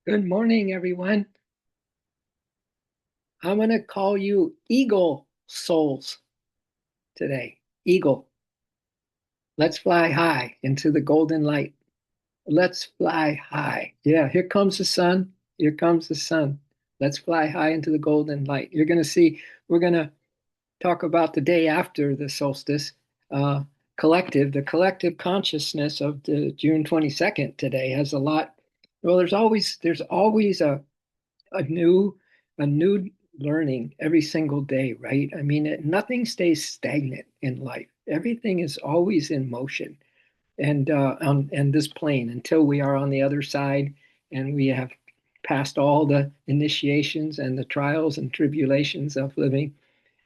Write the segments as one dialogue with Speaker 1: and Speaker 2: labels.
Speaker 1: Good morning, everyone. I'm going to call you Eagle Souls today. Eagle. Let's fly high into the golden light. Let's fly high. Yeah, here comes the sun. Here comes the sun. Let's fly high into the golden light. You're going to see, we're going to talk about the day after the solstice, uh, the collective consciousness of the June 22nd today has a lot. Well, there's always a new a new learning every single day, right? I mean, nothing stays stagnant in life. Everything is always in motion and on this plane until we are on the other side and we have passed all the initiations and the trials and tribulations of living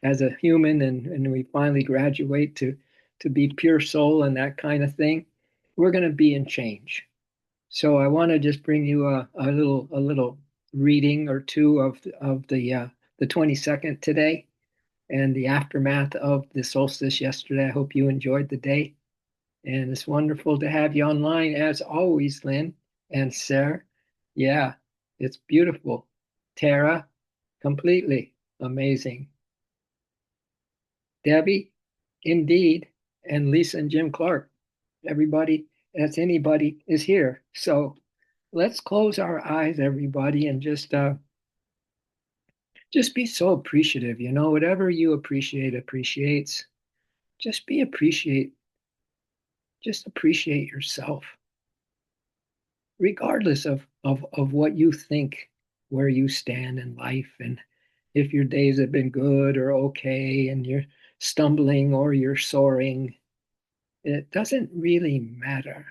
Speaker 1: as a human, and we finally graduate to be pure soul and that kind of thing. We're going to be in change. So I want to just bring you a little reading or two of the 22nd today and the aftermath of the solstice yesterday. I hope you enjoyed the day, and it's wonderful to have you online as always, Lynn and Sarah. Yeah, it's beautiful. Tara, completely amazing. Debbie, indeed, and Lisa and Jim Clark. Everybody that's anybody is here. So let's close our eyes, everybody, and just be so appreciative. Whatever you appreciate appreciates. Just be appreciate. Just appreciate yourself, regardless of what you think, where you stand in life, and if your days have been good or okay, and you're stumbling or you're soaring. It doesn't really matter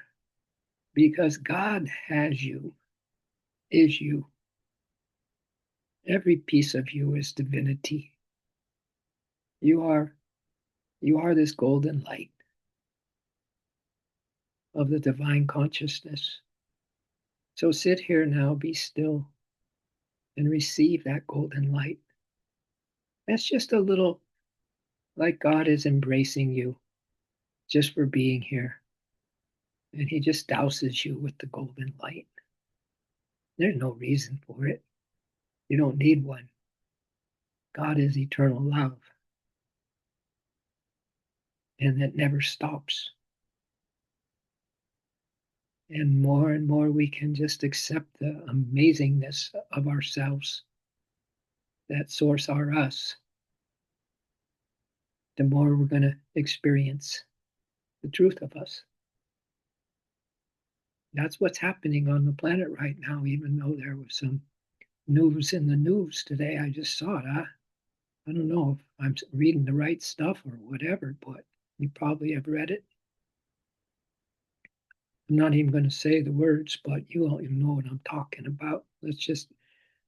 Speaker 1: because God has you, is you. Every piece of you is divinity. You are you are this golden light of the divine consciousness. So sit here now, be still, and receive that golden light. That's just a little like God is embracing you just for being here. And He just douses you with the golden light. There's no reason for it. You don't need one. God is eternal love, and it never stops. And more we can just accept the amazingness of ourselves, that source are us, the more we're going to experience the truth of us. That's what's happening on the planet right now, even though there was some news in the news today. I just saw it. I don't know if I'm reading the right stuff or whatever, but you probably have read it. I'm not even going to say the words, but you all know what I'm talking about. Let's just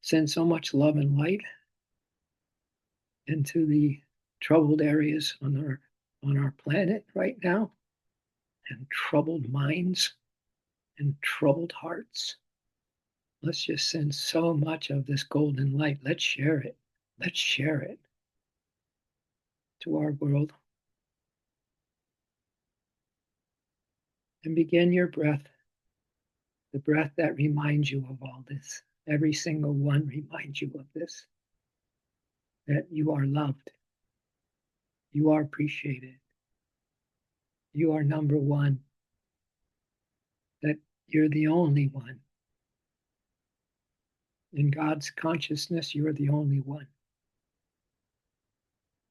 Speaker 1: send so much love and light into the troubled areas on our planet right now, and troubled minds and troubled hearts. Let's just send so much of this golden light. Let's share it. Let's share it to our world. And begin your breath, the breath that reminds you of all this. Every single one reminds you of this, that you are loved, you are appreciated, you are number one, that you're the only one. In God's consciousness, you're the only one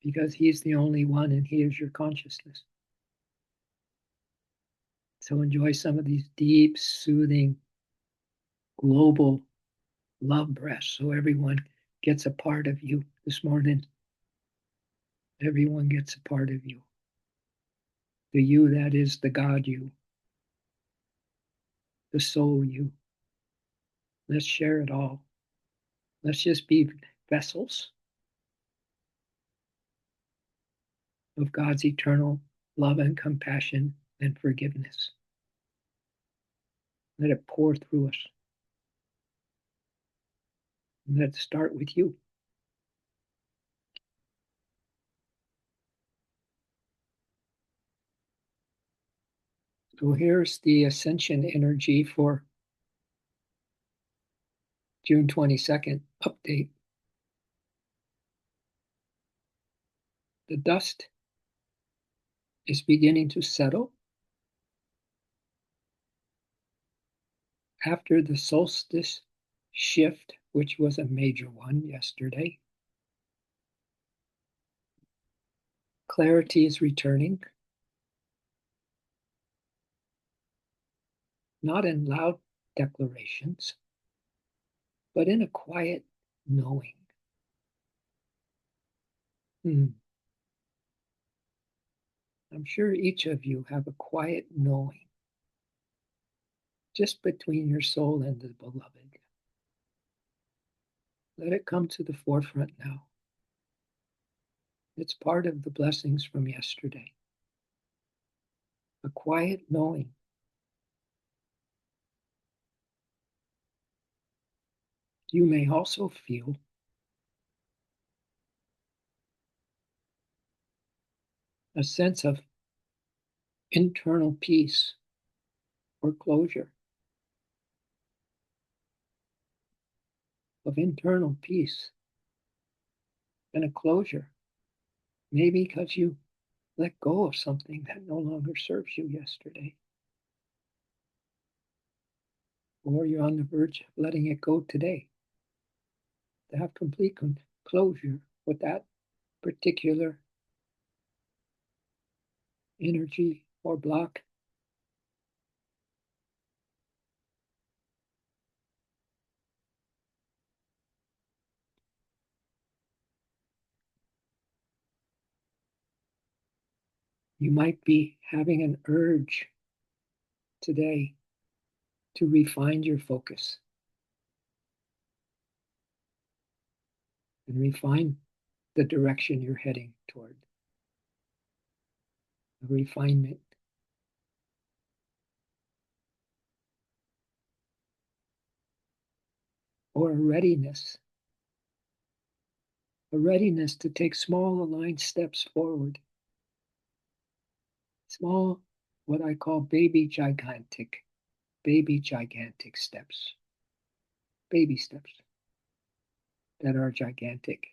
Speaker 1: because He's the only one and He is your consciousness. So enjoy some of these deep, soothing, global love breaths so everyone gets a part of you this morning. Everyone gets a part of you. The you that is the God you, the soul you. Let's share it all. Let's just be vessels of God's eternal love and compassion and forgiveness. Let it pour through us. Let's start with you. So here's the ascension energy for June 22nd update. The dust is beginning to settle after the solstice shift, which was a major one yesterday. Clarity is returning, not in loud declarations, but in a quiet knowing. I'm sure each of you have a quiet knowing just between your soul and the beloved. Let it come to the forefront now. It's part of the blessings from yesterday. A quiet knowing. You may also feel a sense of internal peace or closure, of internal peace and a closure. Maybe because you let go of something that no longer serves you yesterday. Or you're on the verge of letting it go today. To have complete closure with that particular energy or block. You might be having an urge today to refine your focus and refine the direction you're heading toward. A refinement. Or a readiness. A readiness to take small aligned steps forward. Small, what I call baby gigantic steps. Baby steps that are gigantic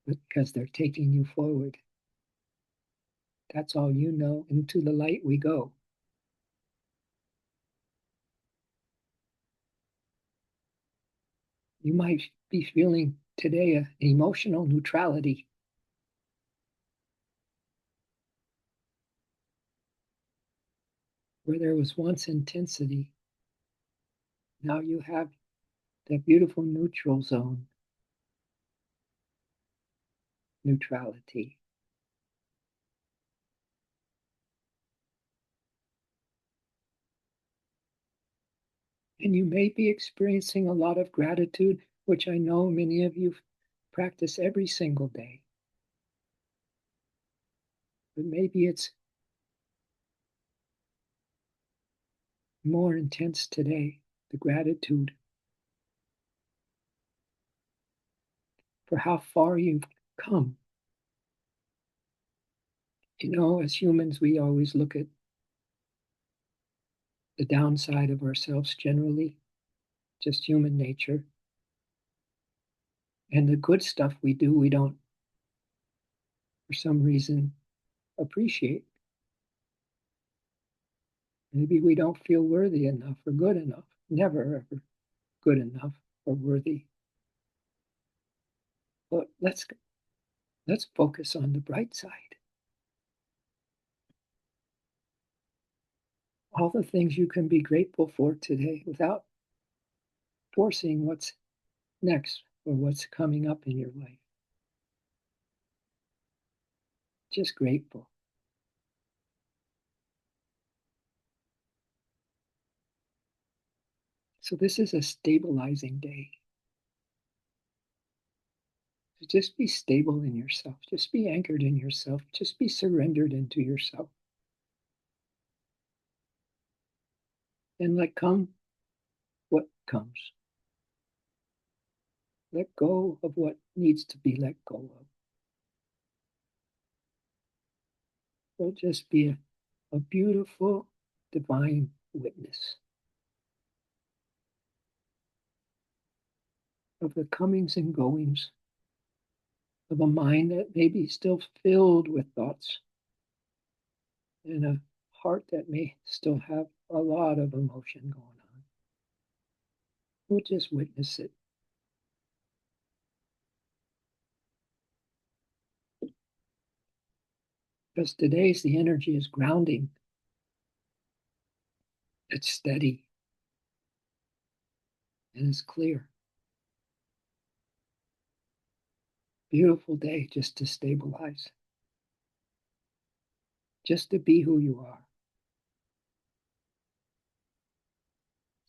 Speaker 1: because they're taking you forward. That's all you know. Into the light we go. You might be feeling today an emotional neutrality. Where there was once intensity, now you have that beautiful neutral zone, neutrality. And you may be experiencing a lot of gratitude, which I know many of you practice every single day. But maybe it's more intense today, the gratitude for how far you've come. You know, as humans, we always look at the downside of ourselves generally, just human nature. And the good stuff we do, we don't, for some reason, appreciate. Maybe we don't feel worthy enough or good enough. Never ever good enough or worthy. But let's focus on the bright side. All the things you can be grateful for today without forcing what's next or what's coming up in your life. Just grateful. So this is a stabilizing day. So just be stable in yourself. Just be anchored in yourself. Just be surrendered into yourself. And let come what comes. Let go of what needs to be let go of. Will just be a beautiful divine witness. of the comings and goings of a mind that may be still filled with thoughts and a heart that may still have a lot of emotion going on. We'll just witness it. Because today's the energy is grounding. It's steady and it's clear. Beautiful day just to stabilize, just to be who you are.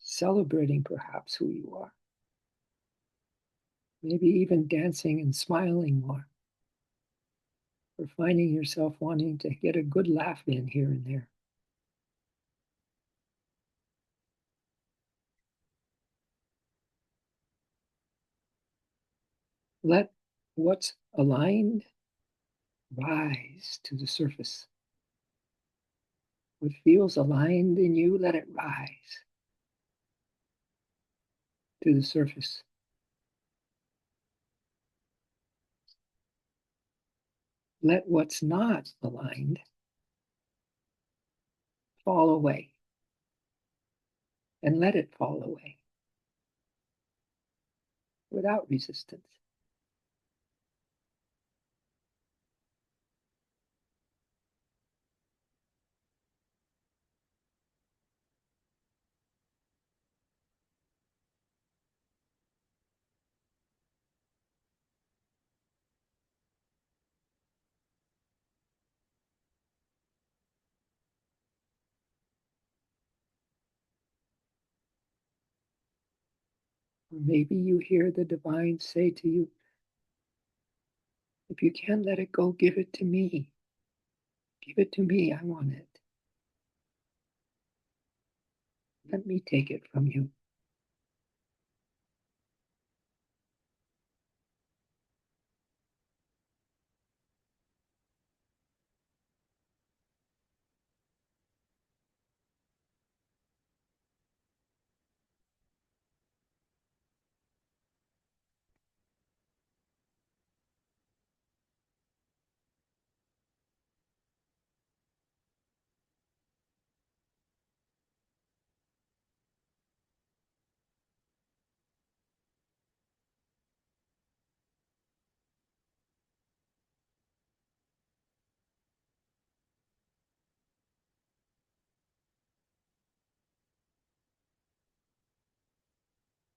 Speaker 1: Celebrating perhaps who you are. Maybe even dancing and smiling more. Or finding yourself wanting to get a good laugh in here and there. Let what's aligned rise to the surface. What feels aligned in you, let it rise to the surface. Let what's not aligned fall away. And let it fall away without resistance. Or maybe you hear the divine say to you, if you can't let it go, give it to me. Give it to me. I want it. Let me take it from you.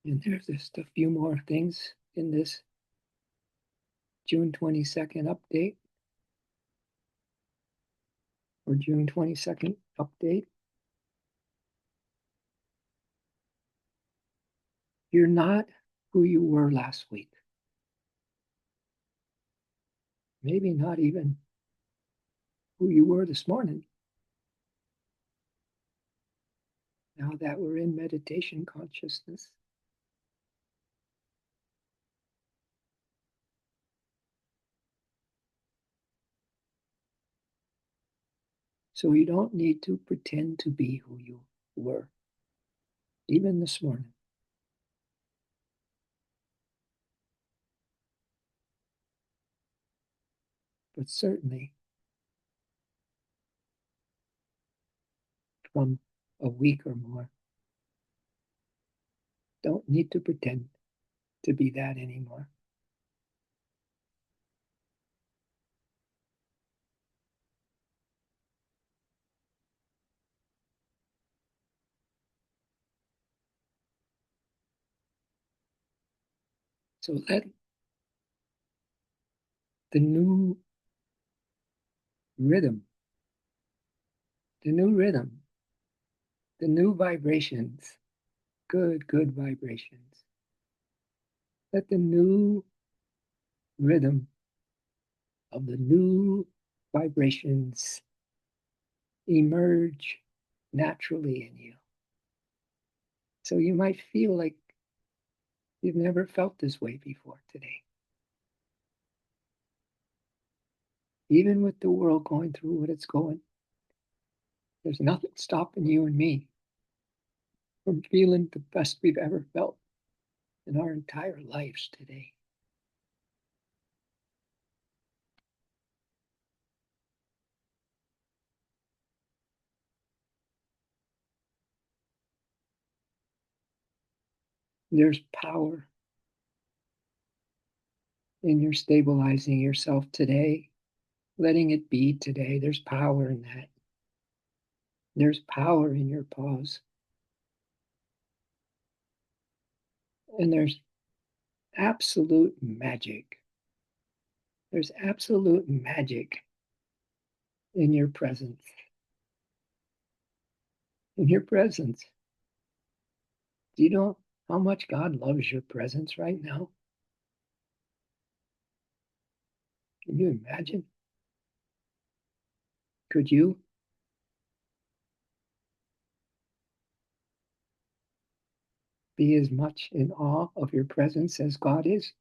Speaker 1: And there's just a few more things in this June 22nd update or June 22nd update. You're not who you were last week. Maybe not even who you were this morning. Now that we're in meditation consciousness, so you don't need to pretend to be who you were, even this morning. But certainly from a week or more, don't need to pretend to be that anymore. So let the new rhythm, the new rhythm, the new vibrations, good vibrations. Let the new rhythm of the new vibrations emerge naturally in you. So you might feel like you've never felt this way before today. Even with the world going through what it's going, there's nothing stopping you and me from feeling the best we've ever felt. in our entire lives today. There's power in your stabilizing yourself today, letting it be today. There's power in that. There's power in your pause. And there's absolute magic. There's absolute magic in your presence. In your presence. Do you know how much God loves your presence right now? Can you imagine? Could you be as much in awe of your presence as God is?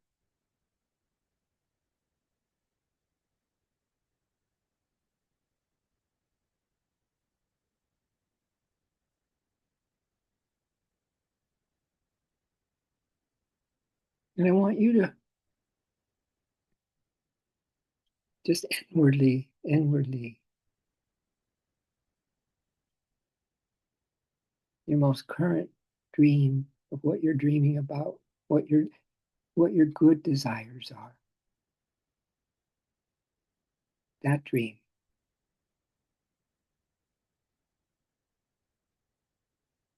Speaker 1: And I want you to just inwardly, your most current dream of what you're dreaming about, what your good desires are. That dream.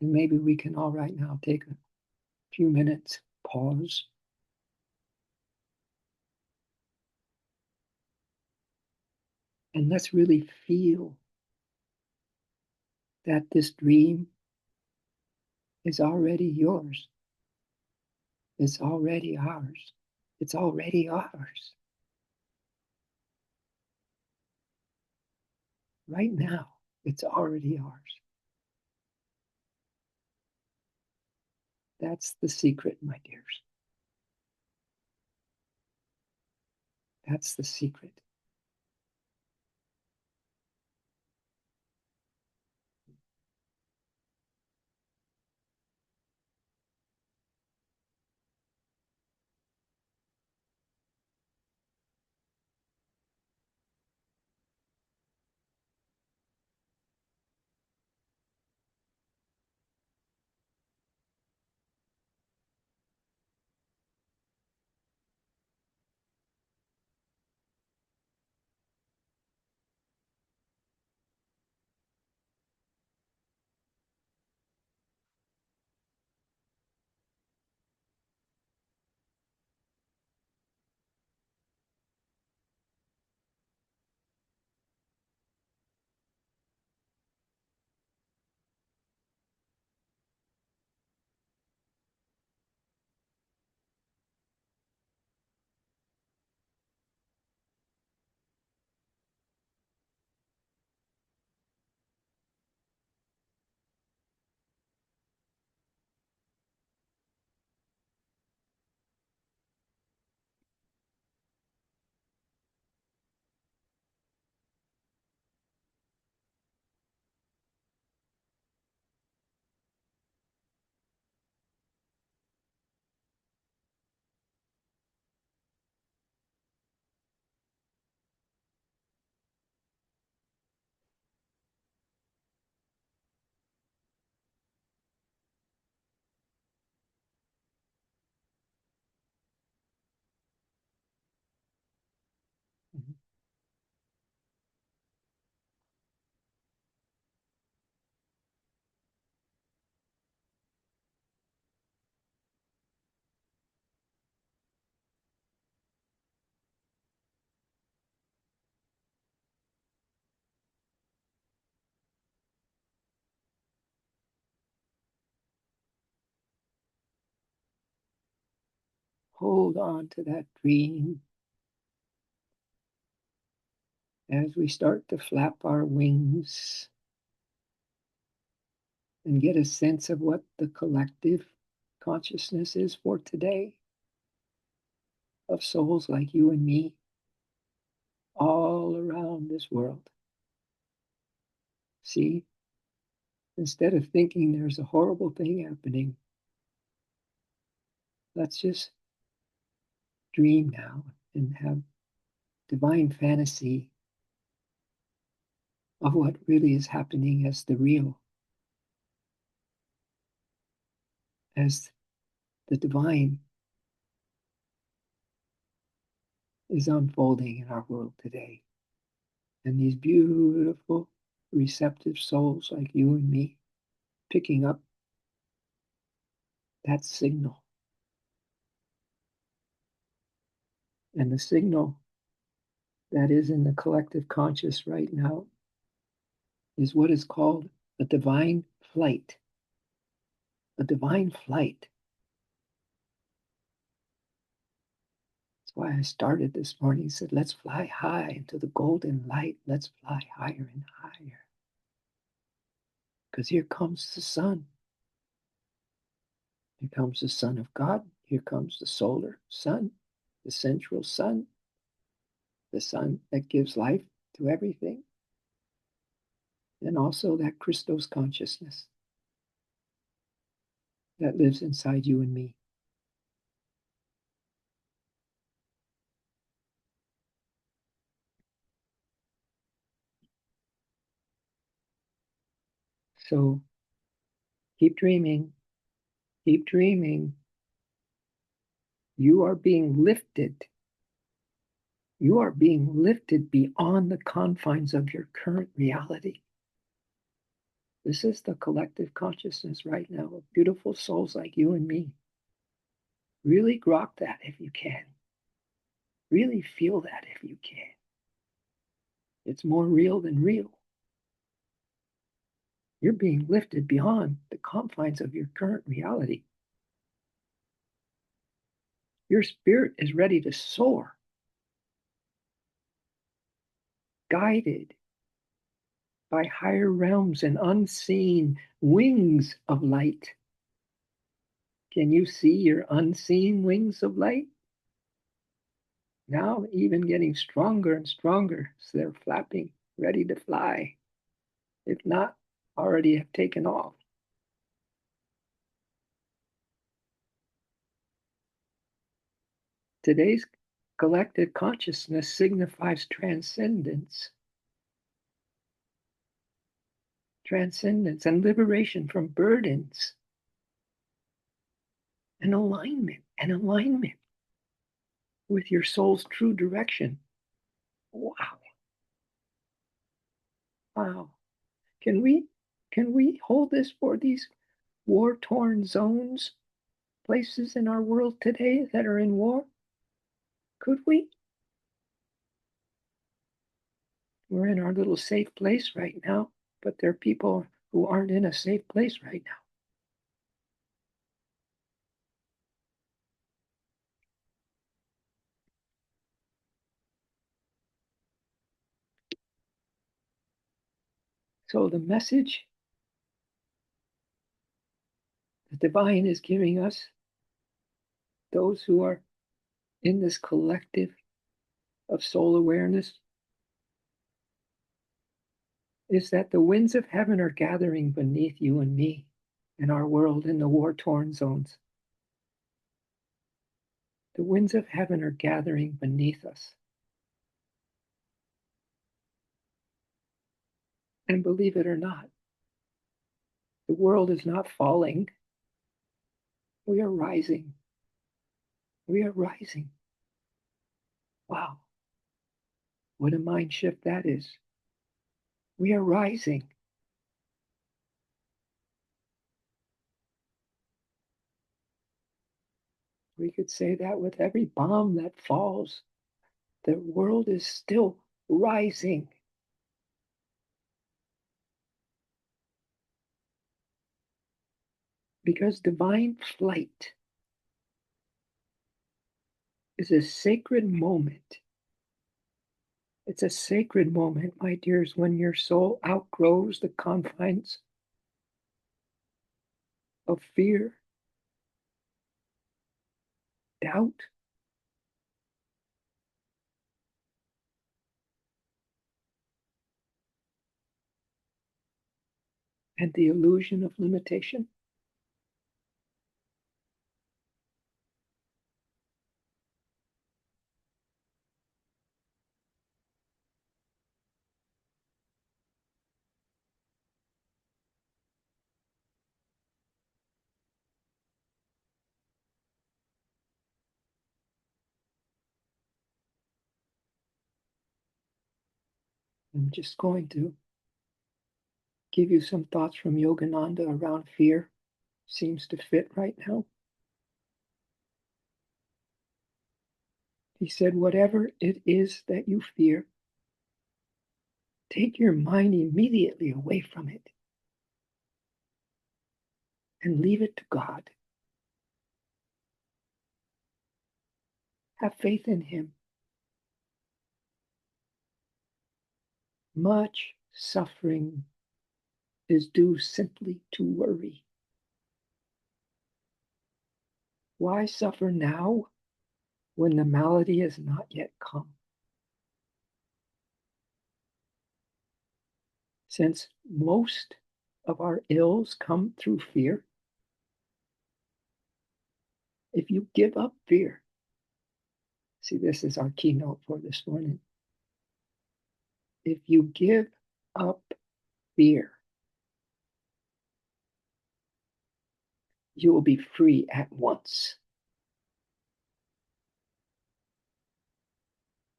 Speaker 1: And maybe we can all right now take a few minutes, pause, and let's really feel that this dream is already yours. It's already ours. It's already ours. Right now, it's already ours. That's the secret, my dears. That's the secret. Mhm. Hold on to that dream as we start to flap our wings and get a sense of what the collective consciousness is for today of souls like you and me all around this world. See, instead of thinking there's a horrible thing happening, Let's just dream now and have divine fantasy of what really is happening as the real, as the divine is unfolding in our world today. And these beautiful, receptive souls like you and me picking up that signal. And the signal that is in the collective conscious right now is what is called a divine flight. A divine flight. That's why I started this morning. Said, let's fly high into the golden light. Let's fly higher and higher. Because here comes the sun. Here comes the Son of God. Here comes the solar sun, the central sun, the sun that gives life to everything. And also that Christos consciousness that lives inside you and me. So keep dreaming, keep dreaming. You are being lifted. You are being lifted beyond the confines of your current reality. This is the collective consciousness right now of beautiful souls like you and me. Really grok that if you can. Really feel that if you can. It's more real than real. You're being lifted beyond the confines of your current reality. Your spirit is ready to soar, guided by higher realms and unseen wings of light. Can you see your unseen wings of light? Now, even getting stronger and stronger, so they're flapping, ready to fly. If not, already have taken off. Today's collective consciousness signifies transcendence. Transcendence and liberation from burdens and alignment with your soul's true direction. Wow. Wow. Can we hold this for these war-torn zones, places in our world today that are in war? Could we? We're in our little safe place right now, but there are people who aren't in a safe place right now. So the message the divine is giving us, those who are in this collective of soul awareness, is that the winds of heaven are gathering beneath you and me in our world in the war-torn zones. The winds of heaven are gathering beneath us. And believe it or not, the world is not falling. We are rising. We are rising. Wow. What a mind shift that is. We are rising. We could say that with every bomb that falls, the world is still rising. Because divine flight is a sacred moment. It's a sacred moment, my dears, when your soul outgrows the confines of fear, doubt, and the illusion of limitation. I'm just going to give you some thoughts from Yogananda around fear. Seems to fit right now. He said, whatever it is that you fear, take your mind immediately away from it and leave it to God. Have faith in Him. Much suffering is due simply to worry. Why suffer now when the malady has not yet come? Since most of our ills come through fear, if you give up fear, see, this is our keynote for this morning. If you give up fear, you will be free at once.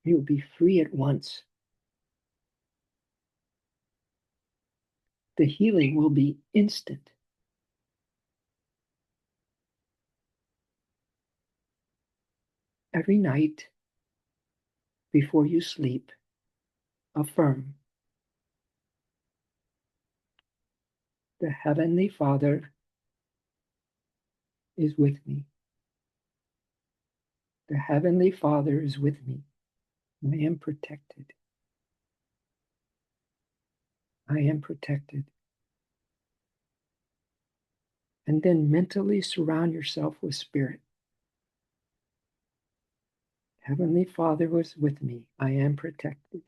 Speaker 1: You will be free at once. The healing will be instant. Every night before you sleep, affirm, the Heavenly Father is with me. The Heavenly Father is with me. I am protected. I am protected. And then mentally surround yourself with spirit. Heavenly Father was with me. I am protected.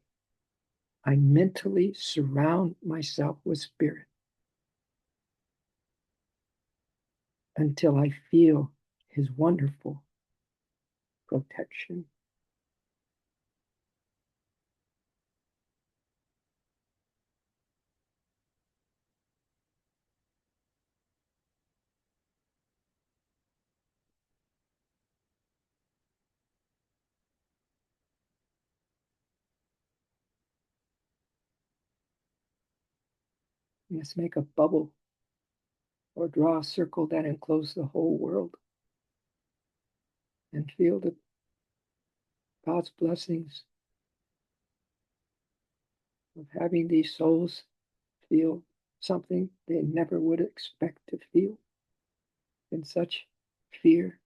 Speaker 1: I mentally surround myself with spirit until I feel His wonderful protection. Let's make a bubble or draw a circle that encloses the whole world and feel the God's blessings of having these souls feel something they never would expect to feel in such fear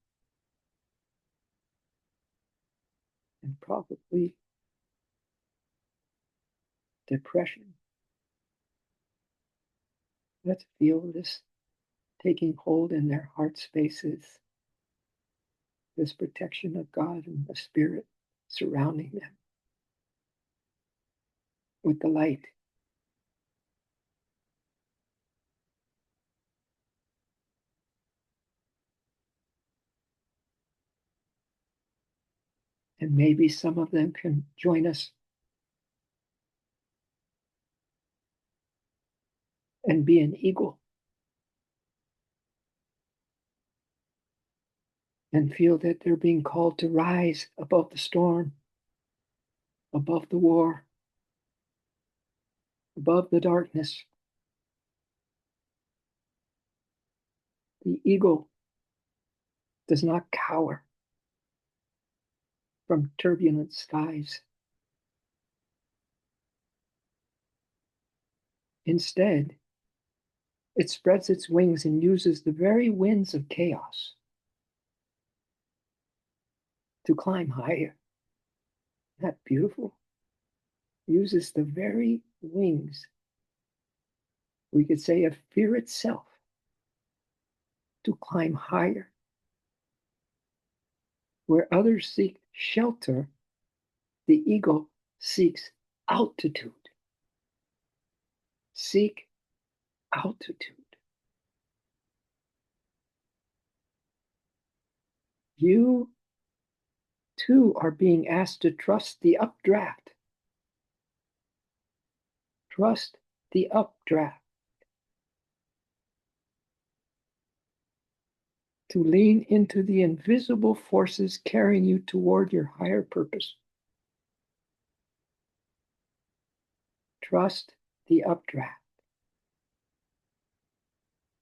Speaker 1: and probably depression. Let's feel this taking hold in their heart spaces, this protection of God and the Spirit surrounding them with the light. And maybe some of them can join us and be an eagle and feel that they're being called to rise above the storm, above the war, above the darkness. The eagle does not cower from turbulent skies. Instead, it spreads its wings and uses the very winds of chaos to climb higher. Isn't that beautiful? Uses the very wings, we could say, of fear itself to climb higher. Where others seek shelter, the eagle seeks altitude. Seek altitude. You too are being asked to trust the updraft. Trust the updraft. To lean into the invisible forces carrying you toward your higher purpose. Trust the updraft.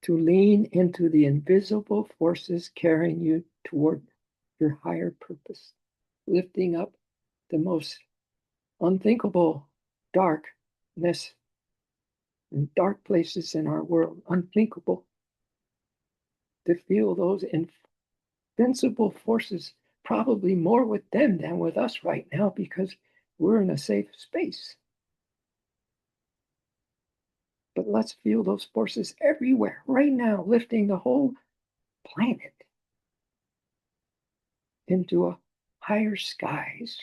Speaker 1: To lean into the invisible forces carrying you toward your higher purpose, lifting up the most unthinkable darkness and dark places in our world, unthinkable, to feel those invincible forces, probably more with them than with us right now because we're in a safe space. But let's feel those forces everywhere right now, lifting the whole planet into a higher skies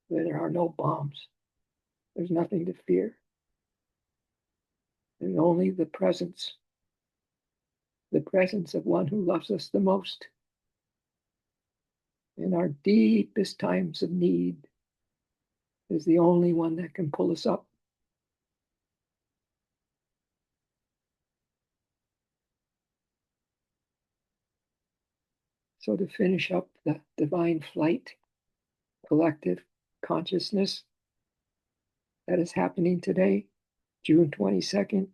Speaker 1: where there are no bombs. There's nothing to fear. And only the presence of one who loves us the most in our deepest times of need is the only one that can pull us up. So to finish up the divine flight, collective consciousness that is happening today, June 22nd,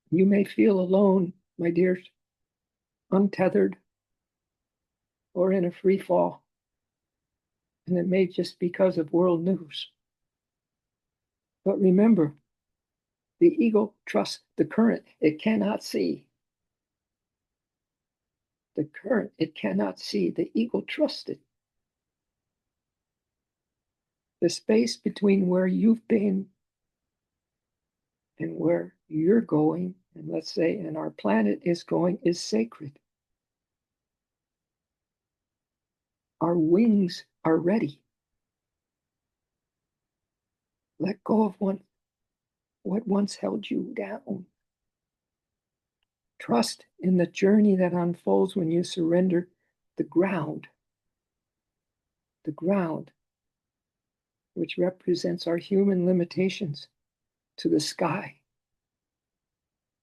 Speaker 1: you may feel alone, my dears, untethered or in a free fall. And it may just because of world news. But remember, the ego trusts the current it cannot see. The current it cannot see. The ego trusts it. The space between where you've been and where you're going, and let's say, and our planet is going, is sacred. Our wings are ready. Let go of what once held you down. Trust in the journey that unfolds when you surrender the ground, which represents our human limitations, to the sky.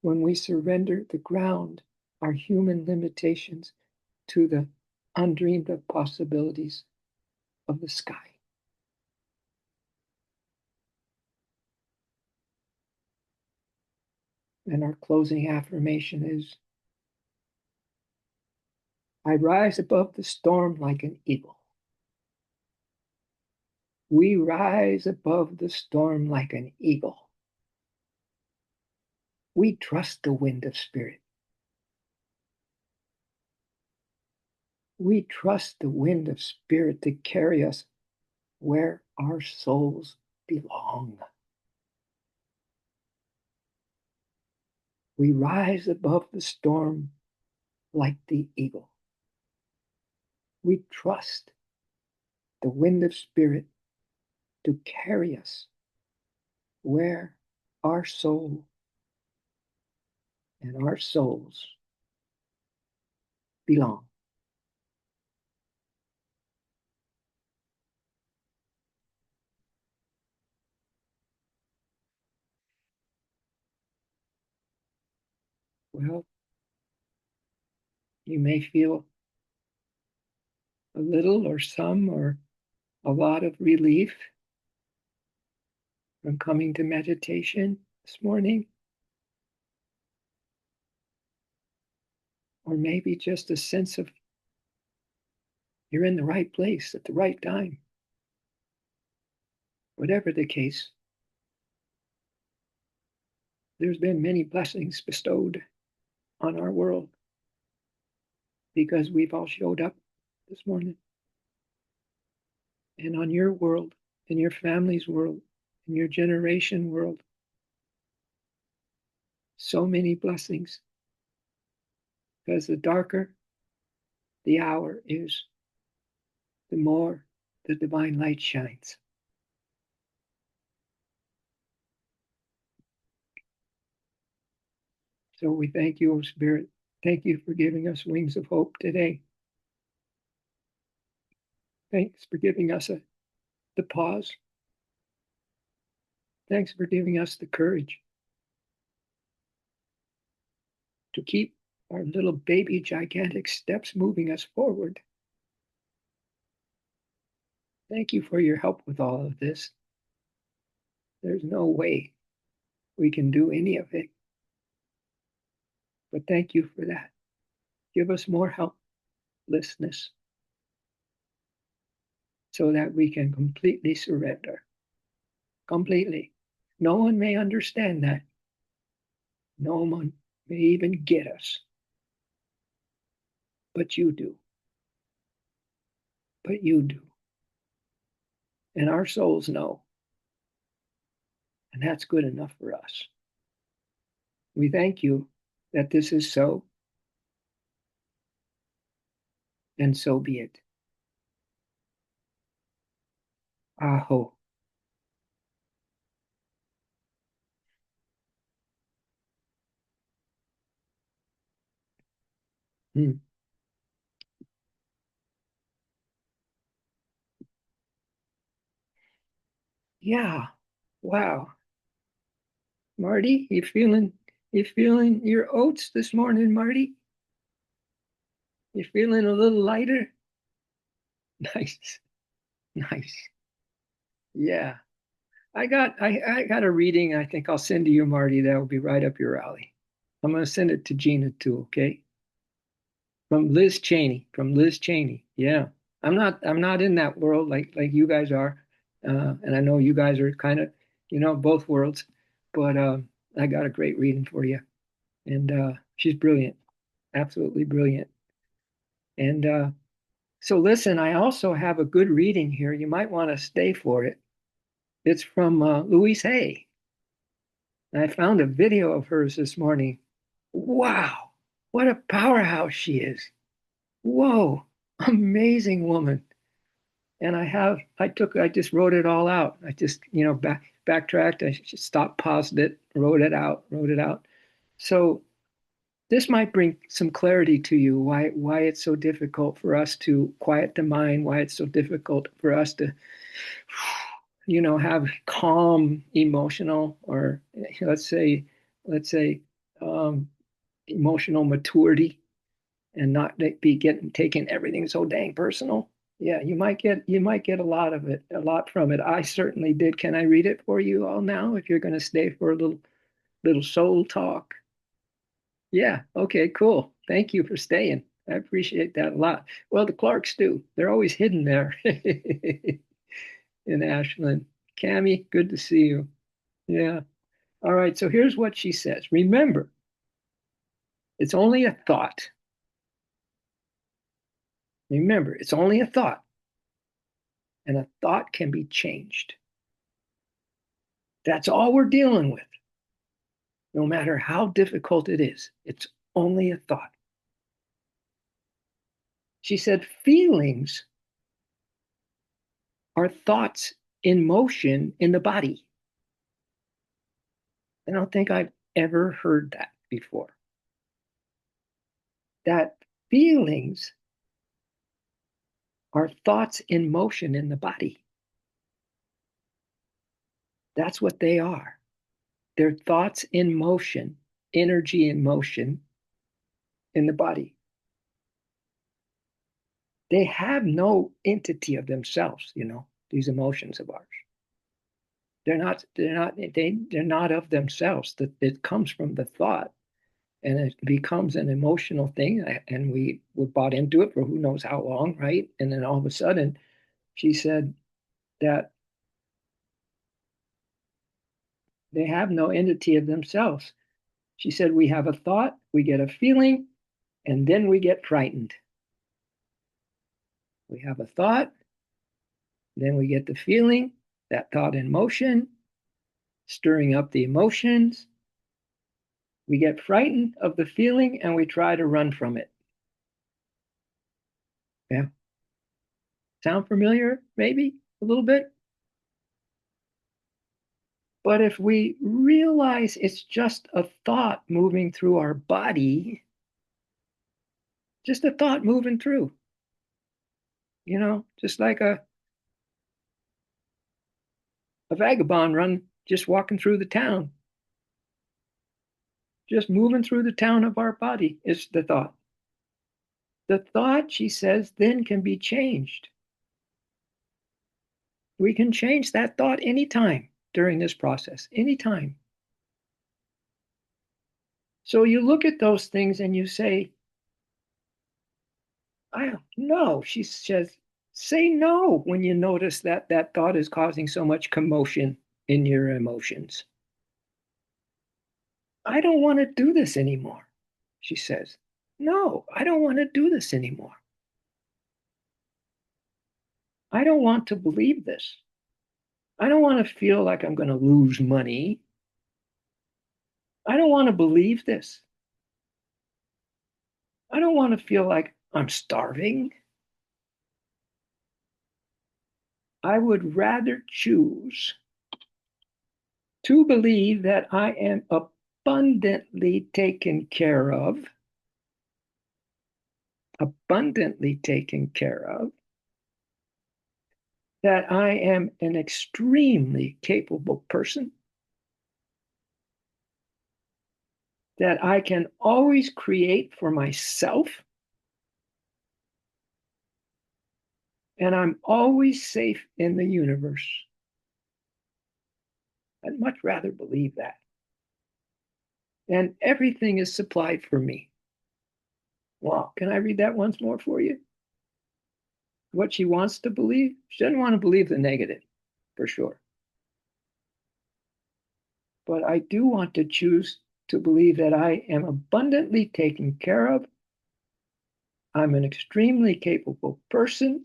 Speaker 1: When we surrender the ground, our human limitations, to the undreamed of possibilities of the sky. And our closing affirmation is, I rise above the storm like an eagle. We rise above the storm like an eagle. We trust the wind of spirit. We trust the wind of spirit to carry us where our souls belong. We rise above the storm like the eagle. We trust the wind of spirit to carry us where our soul and our souls belong. Well, you may feel a little or some or a lot of relief from coming to meditation this morning, or maybe just a sense of you're in the right place at the right time. Whatever the case, there's been many blessings bestowed on our world because we've all showed up this morning. And on your world, in your family's world, in your generation world, so many blessings. Because the darker the hour is, the more the divine light shines. So we thank you, O Spirit. Thank you for giving us wings of hope today. Thanks for giving us the pause. Thanks for giving us the courage to keep our little baby gigantic steps moving us forward. Thank you for your help with all of this. There's no way we can do any of it, but thank you for that. Give us more helplessness so that we can completely surrender. Completely. No one may understand that. No one may even get us, but you do. But you do. And our souls know. And that's good enough for us. We thank you that this is so, and so be it. Aho. Hmm. Yeah. Wow. Marty, you feeling your oats this morning, Marty? You feeling a little lighter? Nice. Nice. Yeah. I got a reading I think I'll send to you, Marty, that will be right up your alley. I'm gonna send it to Gina too, okay? From Liz Cheney. From Liz Cheney. Yeah. I'm not in that world like you guys are. And I know you guys are kind of, both worlds. But I got a great reading for you. And she's brilliant. Absolutely brilliant. And so listen, I also have a good reading here. You might want to stay for it. It's from Louise Hay. I found a video of hers this morning. Wow, what a powerhouse she is. Whoa, amazing woman. And I just wrote it all out. I just, backtracked. I just stopped, paused it, wrote it out. So this might bring some clarity to you why it's so difficult for us to quiet the mind, why it's so difficult for us to have calm emotional, or let's say um, emotional maturity, and not be getting taking everything so dang personal. Yeah, you might get a lot from it. I certainly did. Can I read it for you all now if you're going to stay for a little soul talk? Yeah, okay, cool. Thank you for staying. I appreciate that a lot. Well, the Clarks do. They're always hidden there in Ashland. Cammy, good to see you. Yeah. All right, so here's what she says. Remember, it's only a thought. Remember, it's only a thought, and a thought can be changed. That's all we're dealing with, no matter how difficult it is. It's only a thought. She said, feelings are thoughts in motion in the body. I don't think I've ever heard that before. That feelings are thoughts in motion in the body. That's what they are. They're thoughts in motion, energy in motion in the body. They have no entity of themselves, these emotions of ours. They're not of themselves. That it comes from the thought, and it becomes an emotional thing, and we were bought into it for who knows how long, right? And then all of a sudden she said that they have no entity of themselves. She said we have a thought, we get a feeling, and then we get frightened. We have a thought, then we get the feeling, that thought in motion, stirring up the emotions. We get frightened of the feeling and we try to run from it. Yeah. Sound familiar? Maybe a little bit. But if we realize it's just a thought moving through our body, just a thought moving through, just like a vagabond just walking through the town, just moving through the town of our body is the thought. The thought, she says, then can be changed. We can change that thought anytime during this process, anytime. So you look at those things and you say, I don't know. She says, say no when you notice that that thought is causing so much commotion in your emotions. I don't want to do this anymore, she says. No, I don't want to do this anymore. I don't want to believe this. I don't want to feel like I'm going to lose money. I don't want to believe this. I don't want to feel like I'm starving. I would rather choose to believe that I am abundantly taken care of, abundantly taken care of, that I am an extremely capable person, that I can always create for myself, and I'm always safe in the universe. I'd much rather believe that. And everything is supplied for me. Wow. Can I read that once more for you? What she wants to believe? She doesn't want to believe the negative, for sure. But I do want to choose to believe that I am abundantly taken care of. I'm an extremely capable person.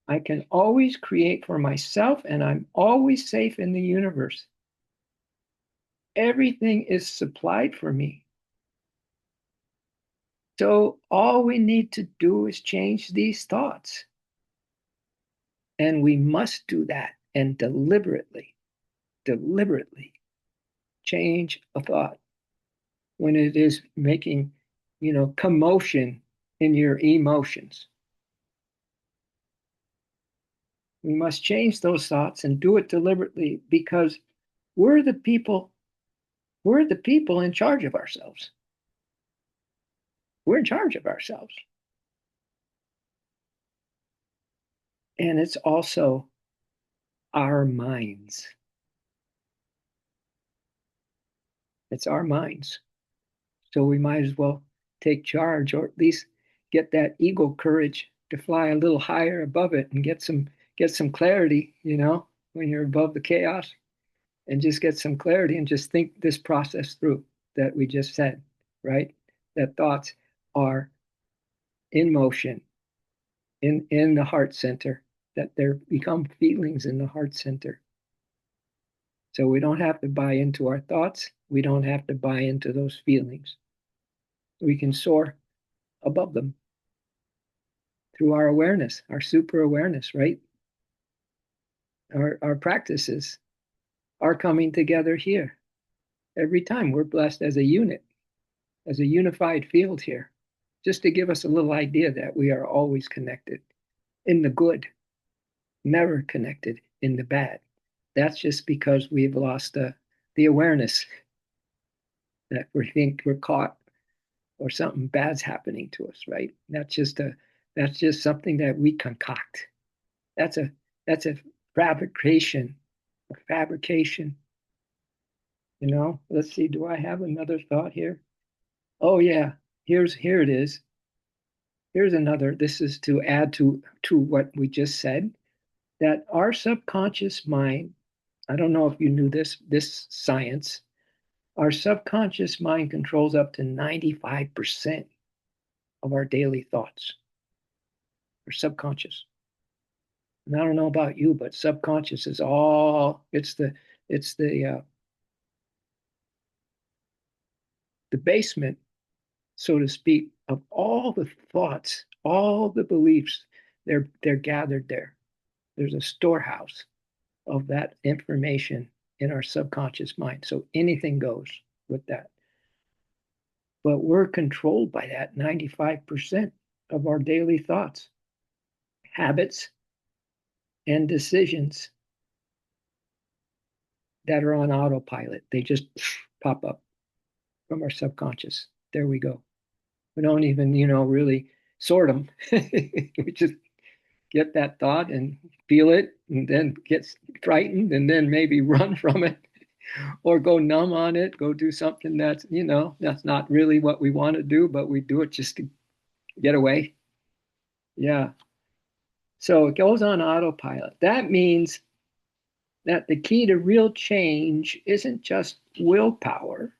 Speaker 1: I can always create for myself, and I'm always safe in the universe. Everything is supplied for me. So all we need to do is change these thoughts. And we must do that and deliberately change a thought when it is making, commotion in your emotions. We must change those thoughts and do it deliberately because we're the people, we're the people in charge of ourselves. We're in charge of ourselves. And it's also our minds. It's our minds. So we might as well take charge or at least get that ego courage to fly a little higher above it and get some clarity, when you're above the chaos and just get some clarity and just think this process through that we just said, right? That thoughts are in motion in the heart center, that there become feelings in the heart center. So we don't have to buy into our thoughts. We don't have to buy into those feelings. We can soar above them through our awareness, our super awareness, right? Our practices are coming together here. Every time we're blessed as a unit, as a unified field here, just to give us a little idea that we are always connected in the good, never connected in the bad. That's just because we've lost the awareness that we think we're caught or something bad's happening to us, right? That's just something that we concoct. That's a fabrication, a fabrication. Let's see. Do I have another thought here? Oh yeah, here it is. Here's another. This is to add to what we just said. That our subconscious mind. I don't know if you knew this science. Our subconscious mind controls up to 95% of our daily thoughts. Our subconscious. And I don't know about you, but subconscious is all. It's the basement, so to speak, of all the thoughts, all the beliefs. They're gathered there. There's a storehouse of that information in our subconscious mind. So anything goes with that. But we're controlled by that 95% of our daily thoughts, habits, and decisions that are on autopilot. They just pop up from our subconscious. There we go. We don't even, really sort them. We just get that thought and feel it, and then get frightened and then maybe run from it or go numb on it, go do something that's, that's not really what we want to do, but we do it just to get away. Yeah. So it goes on autopilot. That means that the key to real change isn't just willpower,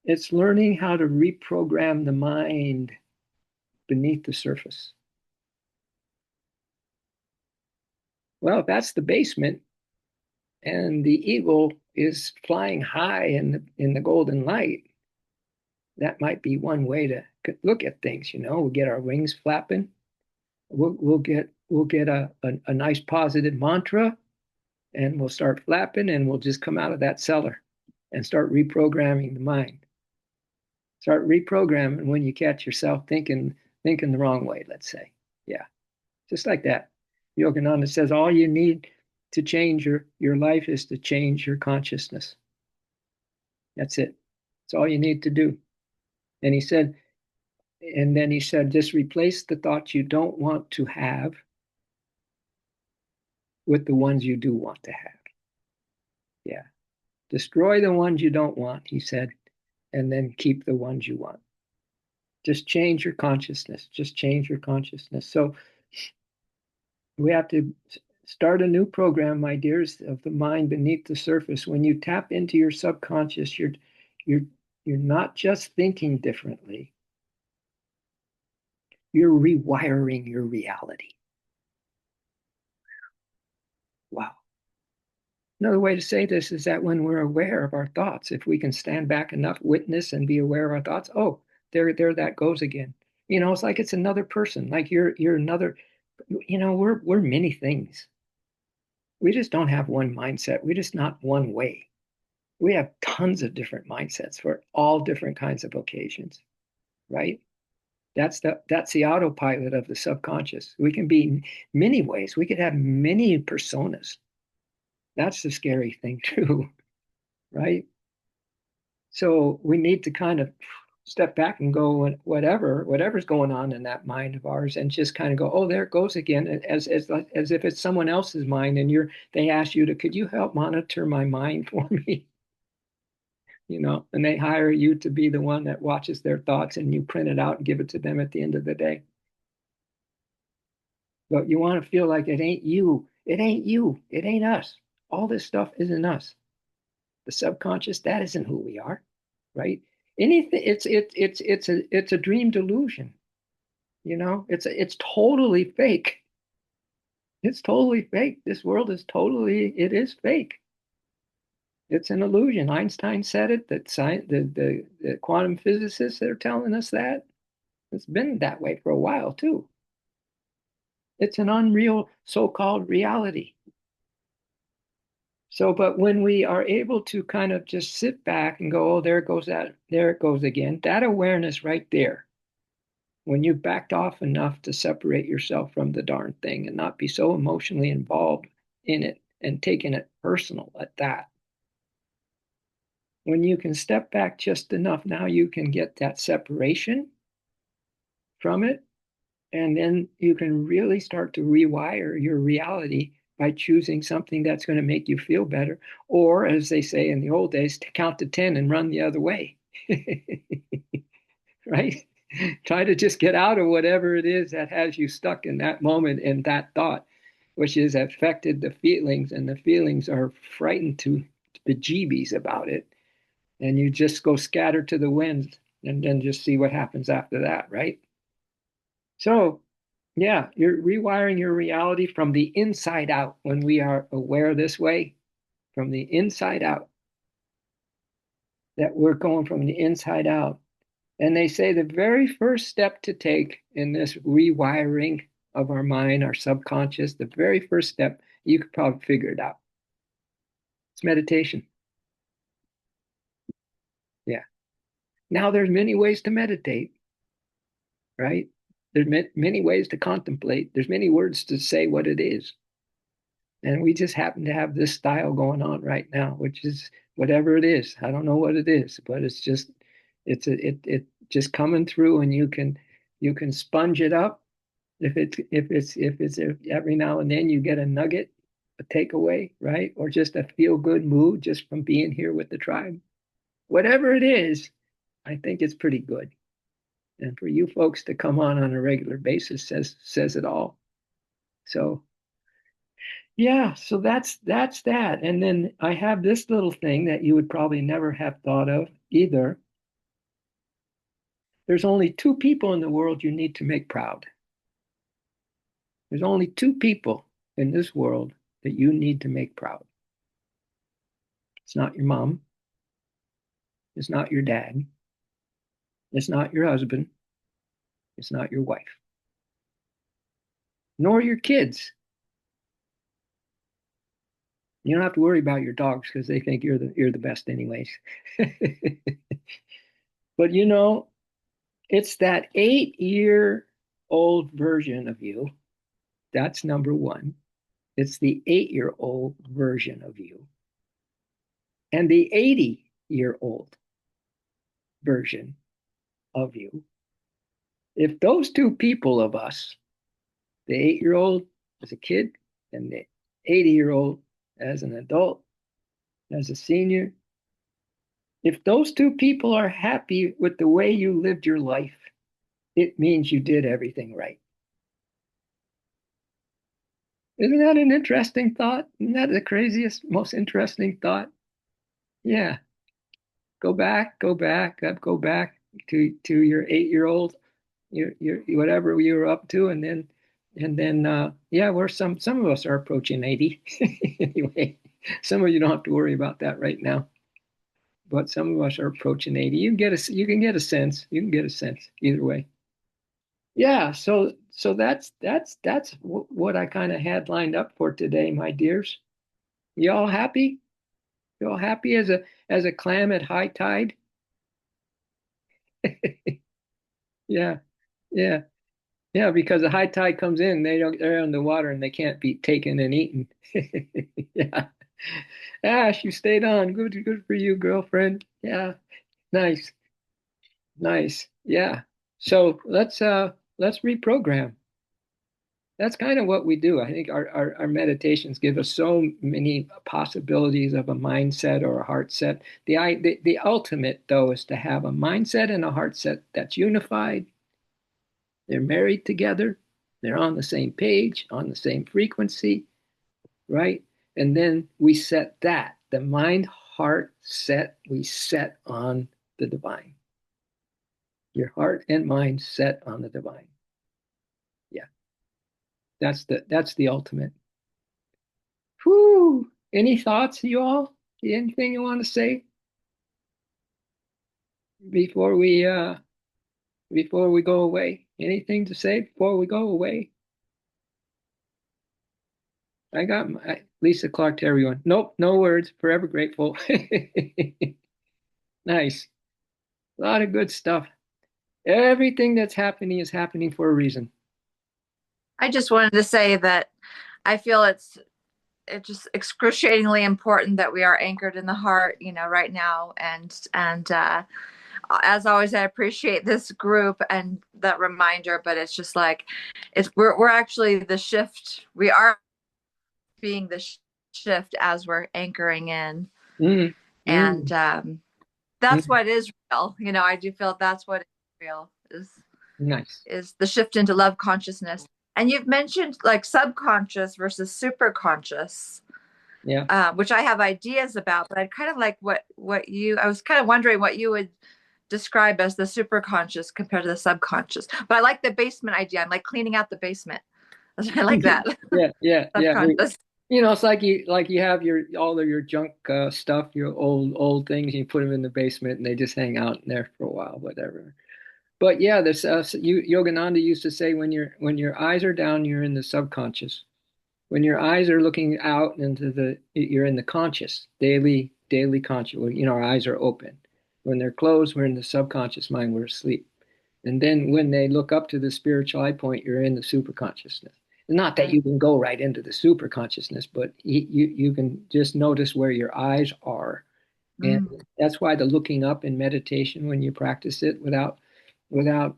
Speaker 1: it's learning how to reprogram the mind beneath the surface. Well, if that's the basement and the eagle is flying high in the golden light, that might be one way to look at things. We'll get our wings flapping. We'll get a nice positive mantra, and we'll start flapping, and we'll just come out of that cellar and start reprogramming the mind. Start reprogramming when you catch yourself thinking the wrong way. Let's say, yeah, just like that. Yogananda says all you need to change your life is to change your consciousness. That's it. That's all you need to do. And he said, and then he said, just replace the thoughts you don't want to have with the ones you do want to have. Yeah. Destroy the ones you don't want, he said, and then keep the ones you want. Just change your consciousness. Just change your consciousness. So we have to start a new program, my dears, of the mind beneath the surface. When you tap into your subconscious, you're not just thinking differently. You're rewiring your reality. Wow. Another way to say this is that when we're aware of our thoughts, if we can stand back enough, witness, and be aware of our thoughts, oh, there that goes again. It's like it's another person. Like you're another. We're many things. We just don't have one mindset. We're just not one way. We have tons of different mindsets for all different kinds of occasions, right? That's the autopilot of the subconscious. We can be many ways. We could have many personas. That's the scary thing too, right? So we need to kind of step back and go whatever's going on in that mind of ours, and just kind of go, oh, there it goes again, as if it's someone else's mind, and they ask you to, could you help monitor my mind for me? And they hire you to be the one that watches their thoughts, and you print it out and give it to them at the end of the day. But you want to feel like it ain't you. It ain't you. It ain't us. All this stuff isn't us. The subconscious, that isn't who we are, right? Anything, it's a dream delusion. It's totally fake. It's totally fake. This world it is fake. It's an illusion. Einstein said it, that the quantum physicists are telling us that. It's been that way for a while too. It's an unreal so-called reality. So, but when we are able to kind of just sit back and go, oh, there it goes again, that awareness right there, when you backed off enough to separate yourself from the darn thing and not be so emotionally involved in it and taking it personal at that, when you can step back just enough, now you can get that separation from it. And then you can really start to rewire your reality by choosing something that's going to make you feel better. Or, as they say in the old days, to count to 10 and run the other way. Right? Try to just get out of whatever it is that has you stuck in that moment and that thought, which has affected the feelings, and the feelings are frightened to bejeebies about it. And you just go scatter to the winds and then just see what happens after that, right? So, yeah, you're rewiring your reality from the inside out when we are aware this way, from the inside out, that we're going from the inside out. And they say the very first step to take in this rewiring of our mind, our subconscious, the very first step, you could probably figure it out. It's meditation. Yeah. Now there's many ways to meditate, right? There's many ways to contemplate. There's many words to say what it is. And we just happen to have this style going on right now, which is whatever it is. I don't know what it is, but it's just coming through, and you can sponge it up If every now and then you get a nugget, a takeaway, right? Or just a feel good mood just from being here with the tribe. Whatever it is, I think it's pretty good. And for you folks to come on a regular basis says it all. So yeah, so that's that. And then I have this little thing that you would probably never have thought of either. There's only two people in the world you need to make proud. There's only two people in this world that you need to make proud. It's not your mom. It's not your dad. It's not your husband. It's not your wife. Nor your kids. You don't have to worry about your dogs because they think you're the best anyways. But it's that 8-year old version of you. That's number one. It's the 8-year old version of you. And the 80-year-old version of you. If those two people of us, the 8-year-old as a kid and the 80-year-old as an adult, as a senior, if those two people are happy with the way you lived your life, it means you did everything right. Isn't that an interesting thought? Isn't that the craziest, most interesting thought? Yeah. Go back to your 8-year-old, your whatever you were up to, and then yeah, we're some of us are approaching 80 anyway. Some of you don't have to worry about that right now, but some of us are approaching 80. You can get a sense. You can get a sense either way. Yeah, so that's what I kind of had lined up for today, my dears. You all happy? You all happy as a clam at high tide? Yeah, yeah, yeah. Because the high tide comes in, they're on the water and they can't be taken and eaten. Yeah. Ash, you stayed on. Good for you, girlfriend. Yeah, nice, nice. Yeah. So let's reprogram. That's kind of what we do. I think our meditations give us so many possibilities of a mindset or a heart set. The ultimate, though, is to have a mindset and a heart set that's unified. They're married together. They're on the same page, on the same frequency, right? And then we set that, the mind, heart set, we set on the divine. Your heart and mind set on the divine. Yeah, that's the ultimate. Whew. Any thoughts, you all? Anything you want to say before we uh before we go away? Anything to say before we go away? I got Lisa Clark to everyone. Nope, no words. Forever grateful. Nice. A lot of good stuff. Everything that's happening is happening for a reason.
Speaker 2: I just wanted to say that I feel it's just excruciatingly important that we are anchored in the heart, right now. And as always, I appreciate this group and that reminder. But it's just like we're actually the shift. We are being the shift as we're anchoring in,
Speaker 1: Mm,
Speaker 2: and
Speaker 1: mm,
Speaker 2: that's
Speaker 1: mm.
Speaker 2: what is real. I do feel that's what is real
Speaker 1: Nice.
Speaker 2: is the shift into love consciousness. And you've mentioned like subconscious versus super conscious,
Speaker 1: Yeah.
Speaker 2: which I have ideas about, but I'd kind of like I was kind of wondering what you would describe as the super conscious compared to the subconscious. But I like the basement idea. I'm like cleaning out the basement. I like that.
Speaker 1: Yeah, yeah, yeah.
Speaker 2: Subconscious.
Speaker 1: It's like you have your all of your junk stuff, your old things, and you put them in the basement, and they just hang out in there for a while, whatever. But yeah, this Yogananda used to say when your eyes are down, you're in the subconscious. When your eyes are looking out you're in the conscious, daily conscious. Our eyes are open. When they're closed, we're in the subconscious mind, we're asleep. And then when they look up to the spiritual eye point, you're in the super consciousness. Not that
Speaker 2: Right.
Speaker 1: you can go right into the super consciousness, but you can just notice where your eyes are. And
Speaker 2: Mm.
Speaker 1: that's why the looking up in meditation, when you practice it without without,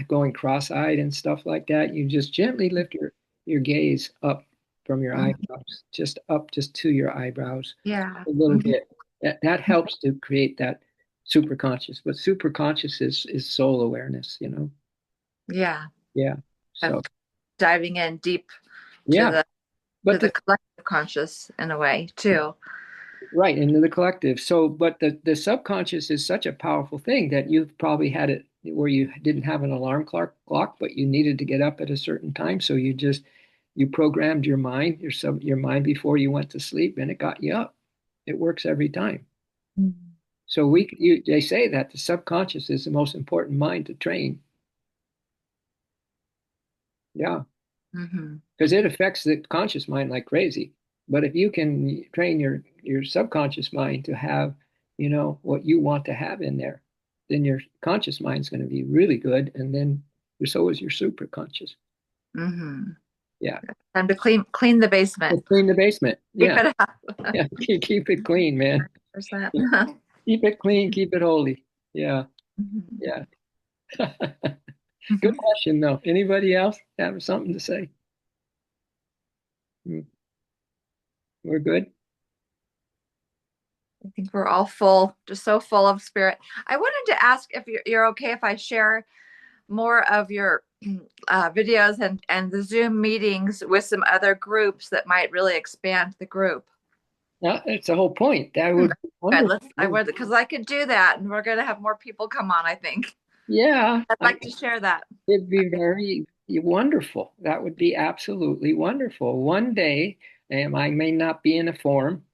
Speaker 1: going cross-eyed and stuff like that. You just gently lift your gaze up from your
Speaker 2: Mhm.
Speaker 1: eyebrows, just up, just to your eyebrows
Speaker 2: Yeah.
Speaker 1: a little
Speaker 2: Mhm.
Speaker 1: bit. That helps to create that super conscious. But super conscious is soul awareness.
Speaker 2: Yeah.
Speaker 1: Yeah.
Speaker 2: Of
Speaker 1: So
Speaker 2: diving in deep to
Speaker 1: yeah.
Speaker 2: to
Speaker 1: But
Speaker 2: the
Speaker 1: the
Speaker 2: collective conscious in a way too.
Speaker 1: right into the collective. So, but the subconscious is such a powerful thing that you've probably had it where you didn't have an alarm clock, but you needed to get up at a certain time. So you programmed your mind before you went to sleep, and it got you up. It works every time.
Speaker 2: Mhm.
Speaker 1: So they say that the subconscious is the most important mind to train. Yeah,
Speaker 2: Mhm.
Speaker 1: because it affects the conscious mind like crazy. But if you can train your subconscious mind to have, what you want to have in there, then your conscious mind's going to be really good, and then so is your super conscious.
Speaker 2: Mhm.
Speaker 1: Yeah,
Speaker 2: Time to clean the basement.
Speaker 1: let's clean the basement.
Speaker 2: Keep
Speaker 1: Yeah,
Speaker 2: it up.
Speaker 1: yeah, keep it clean, man.
Speaker 2: 100%.
Speaker 1: Keep it clean, keep it holy. Yeah,
Speaker 2: Mhm.
Speaker 1: yeah. Good question, though. Anybody else have something to say? Hmm, we're good.
Speaker 2: I think we're all full, just so full of spirit. I wanted to ask if you're okay if I share more of your videos and the Zoom meetings with some other groups that might really expand the group.
Speaker 1: Yeah, it's the whole point. That would be
Speaker 2: Good.
Speaker 1: wonderful.
Speaker 2: I would because I could do that, and we're going to have more people come on. I think
Speaker 1: Yeah,
Speaker 2: I'd like to share that.
Speaker 1: it'd be very wonderful. That would be absolutely wonderful. One day, and I may not be in a form,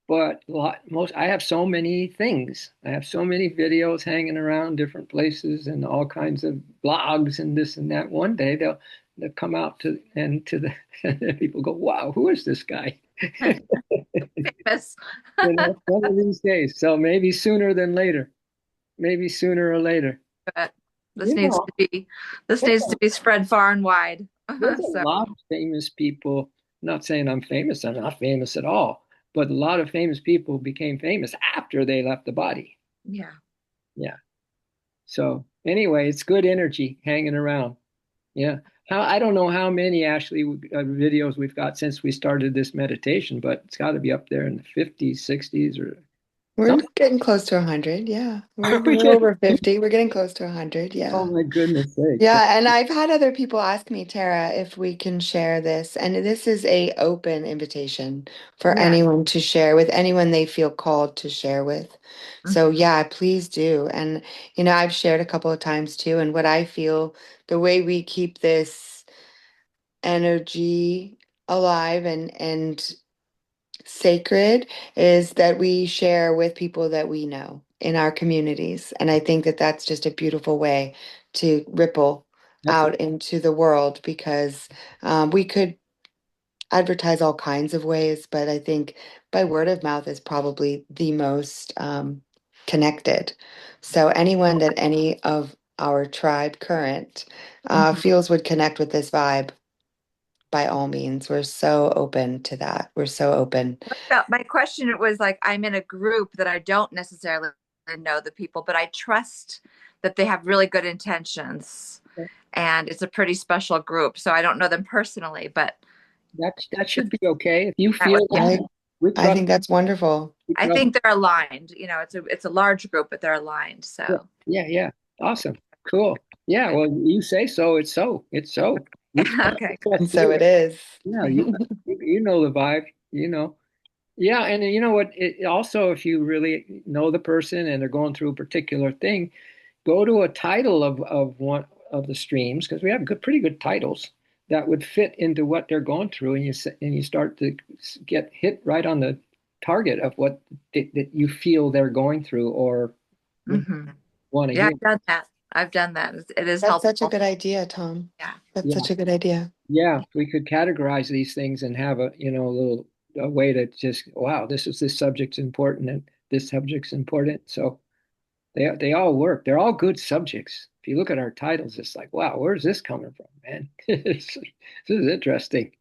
Speaker 1: but I have so many things. I have so many videos hanging around different places and all kinds of blogs and this and that. One day they'll come out to the and people go, "Wow, who is this guy?"
Speaker 2: Famous.
Speaker 1: One of these days. So maybe sooner than later. Maybe sooner or later.
Speaker 2: But this
Speaker 1: You
Speaker 2: needs
Speaker 1: know,
Speaker 2: to be this
Speaker 1: there's
Speaker 2: needs
Speaker 1: a,
Speaker 2: to be spread far and wide.
Speaker 1: there's a
Speaker 2: So
Speaker 1: lot of famous people. I'm not saying I'm famous. I'm not famous at all. But a lot of famous people became famous after they left the body.
Speaker 2: yeah.
Speaker 1: Yeah. So anyway, it's good energy hanging around. Yeah. I don't know how many actually videos we've got since we started this meditation, but it's got to be up there in the 50s, 60s, or
Speaker 3: We're
Speaker 1: something.
Speaker 3: getting close to 100. Yeah.
Speaker 1: Are
Speaker 3: We're
Speaker 1: we
Speaker 3: we're
Speaker 1: getting?
Speaker 3: over 50. We're getting close to 100.
Speaker 1: Oh
Speaker 3: Yeah.
Speaker 1: my goodness sakes.
Speaker 3: Yeah, and I've had other people ask me, Tara, if we can share this, and this is a open invitation for
Speaker 2: Yeah.
Speaker 3: anyone to share with anyone they feel called to share with. So
Speaker 2: Mhm.
Speaker 3: yeah, please do. And I've shared a couple of times too, and what I feel the way we keep this energy alive and sacred is that we share with people that we know in our communities. And I think that that's just a beautiful way to ripple
Speaker 1: That's
Speaker 3: out into the world because we could advertise all kinds of ways, but I think by word of mouth is probably the most connected. So anyone that any of our tribe current
Speaker 2: Mhm.
Speaker 3: feels would connect with this vibe, by all means, we're so open to that. We're so open.
Speaker 2: My question was like, I'm in a group that I don't necessarily know the people, but I trust that they have really good intentions, and it's a pretty special group. So I don't know them personally, but
Speaker 1: that should be okay. If you
Speaker 2: that was,
Speaker 1: feel
Speaker 2: yeah.
Speaker 3: I
Speaker 1: that, we
Speaker 3: I
Speaker 1: trust
Speaker 3: think that's wonderful.
Speaker 1: we
Speaker 2: I
Speaker 1: trust
Speaker 2: think they're aligned. It's a large group, but they're aligned.
Speaker 1: yeah,
Speaker 2: So
Speaker 1: yeah, yeah. Awesome. Cool. Yeah, well, you say so, it's so. It's so. We
Speaker 2: okay,
Speaker 3: And
Speaker 2: good.
Speaker 3: so
Speaker 1: through
Speaker 3: it
Speaker 1: it.
Speaker 3: is.
Speaker 1: Yeah, you know the vibe. Yeah, and you know what? Also, if you really know the person and they're going through a particular thing, go to a title of one of the streams because we have pretty good titles that would fit into what they're going through, and you start to get hit right on the target of what that you feel they're going through or
Speaker 2: Hmm.
Speaker 1: want to
Speaker 2: Yeah,
Speaker 1: hear.
Speaker 2: I've done that. I've done that. It is
Speaker 3: That's such a
Speaker 2: helpful.
Speaker 3: good idea, Tom.
Speaker 2: Yeah.
Speaker 3: That's
Speaker 1: Yeah,
Speaker 3: such a good idea.
Speaker 1: yeah. We could categorize these things and have a little a way to just wow, this subject's important and this subject's important. So they all work. They're all good subjects. If you look at our titles, it's like, wow, where's this coming from, man? This is interesting.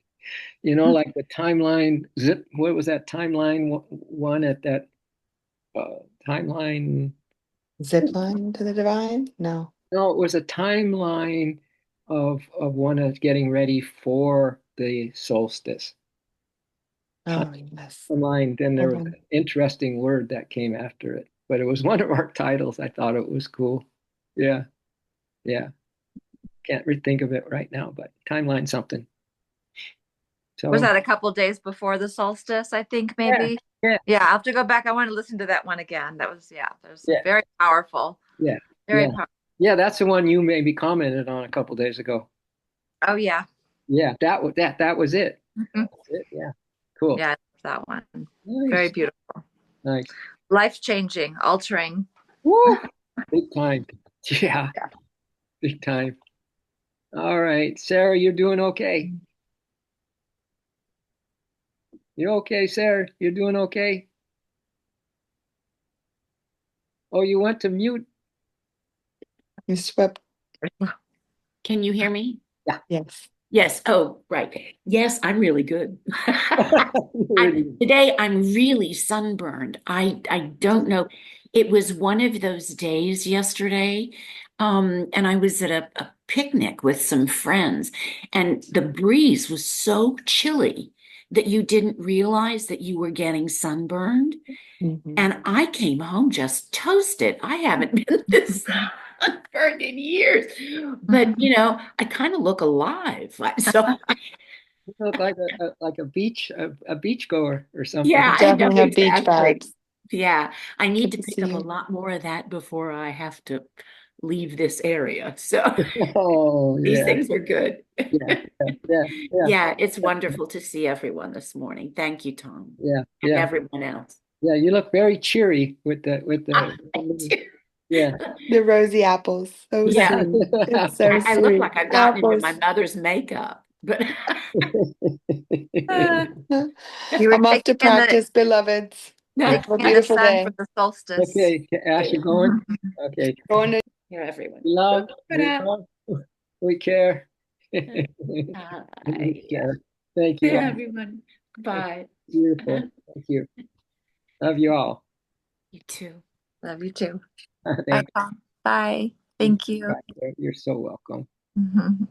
Speaker 1: Like the timeline zip. What was that timeline one at that timeline?
Speaker 3: Zip line to the divine? No.
Speaker 1: No, it was a timeline of one of getting ready for the solstice.
Speaker 3: Oh, yes.
Speaker 1: Timeline. Then there was
Speaker 3: Mhm.
Speaker 1: an interesting word that came after it, but it was one of our titles. I thought it was cool. Yeah, yeah. Can't think of it right now, but timeline something.
Speaker 2: Was
Speaker 1: So
Speaker 2: that a couple days before the solstice, I think
Speaker 1: yeah,
Speaker 2: maybe?
Speaker 1: yeah,
Speaker 2: Yeah, I'll have to go back. I want to listen to that one again. That was
Speaker 1: yeah,
Speaker 2: very powerful.
Speaker 1: yeah,
Speaker 2: Very
Speaker 1: yeah,
Speaker 2: powerful.
Speaker 1: yeah. That's the one you maybe commented on a couple days ago.
Speaker 2: Oh yeah.
Speaker 1: Yeah, that was it.
Speaker 2: Mhm.
Speaker 1: That's it. Yeah, cool.
Speaker 2: Yeah, I love that one. Very
Speaker 1: Nice,
Speaker 2: beautiful.
Speaker 1: nice.
Speaker 2: Life changing, altering.
Speaker 1: Woo! Big time. Yeah,
Speaker 2: Yeah.
Speaker 1: big time. All right, Sarah, you're doing okay. You okay, Sarah? You're doing okay? Oh, you went to mute.
Speaker 3: You swept.
Speaker 4: Can you hear me?
Speaker 1: Yeah.
Speaker 3: Yes.
Speaker 4: Yes. Oh, right. Yes, I'm really good.
Speaker 1: Really?
Speaker 4: Today I'm really sunburned. I don't know. It was one of those days yesterday, and I was at a picnic with some friends, and the breeze was so chilly that you didn't realize that you were getting sunburned.
Speaker 3: Mhm.
Speaker 4: And I came home just toasted. I haven't been this sunburned in years, but I kind of look alive. So
Speaker 1: You look like like a beach goer or something.
Speaker 4: yeah,
Speaker 3: You
Speaker 4: I know
Speaker 3: definitely have beach
Speaker 4: exactly.
Speaker 3: vibes.
Speaker 4: Yeah, I need
Speaker 3: Good
Speaker 4: to
Speaker 3: to
Speaker 4: pick
Speaker 3: see
Speaker 4: up a
Speaker 3: you.
Speaker 4: lot more of that before I have to leave this area. So
Speaker 1: Oh
Speaker 4: these
Speaker 1: yeah,
Speaker 4: things are good.
Speaker 1: yeah, yeah, yeah, yeah,
Speaker 4: Yeah, it's wonderful to see everyone this morning. Thank you, Tom,
Speaker 1: yeah,
Speaker 4: and
Speaker 1: yeah,
Speaker 4: everyone else.
Speaker 1: yeah. You look very cheery with
Speaker 4: I
Speaker 1: the
Speaker 4: do.
Speaker 1: yeah.
Speaker 3: The rosy apples. So
Speaker 4: Yeah,
Speaker 3: sweet. It's so
Speaker 4: I look
Speaker 3: sweet.
Speaker 4: like I've gotten into my
Speaker 3: Apples.
Speaker 4: mother's makeup, but
Speaker 2: You were
Speaker 3: I'm off
Speaker 2: taking
Speaker 3: to
Speaker 2: in the
Speaker 3: practice, beloveds. Hope
Speaker 2: taking
Speaker 3: for a
Speaker 2: in the
Speaker 3: beautiful
Speaker 2: sun for
Speaker 3: day.
Speaker 2: the solstice.
Speaker 1: Okay, Ash, you going? Okay.
Speaker 3: Going to
Speaker 4: here, everyone.
Speaker 1: We love,
Speaker 4: Good
Speaker 1: we
Speaker 4: up.
Speaker 1: love, we care. We
Speaker 4: Yeah,
Speaker 1: care. Thank you all.
Speaker 4: everyone. Bye.
Speaker 1: Beautiful. Thank you. Love you all.
Speaker 4: You too.
Speaker 2: Love you too. Bye,
Speaker 1: Thank
Speaker 2: Tom. Bye.
Speaker 1: you.
Speaker 2: Thank you.
Speaker 1: You're so welcome.
Speaker 2: Mhm.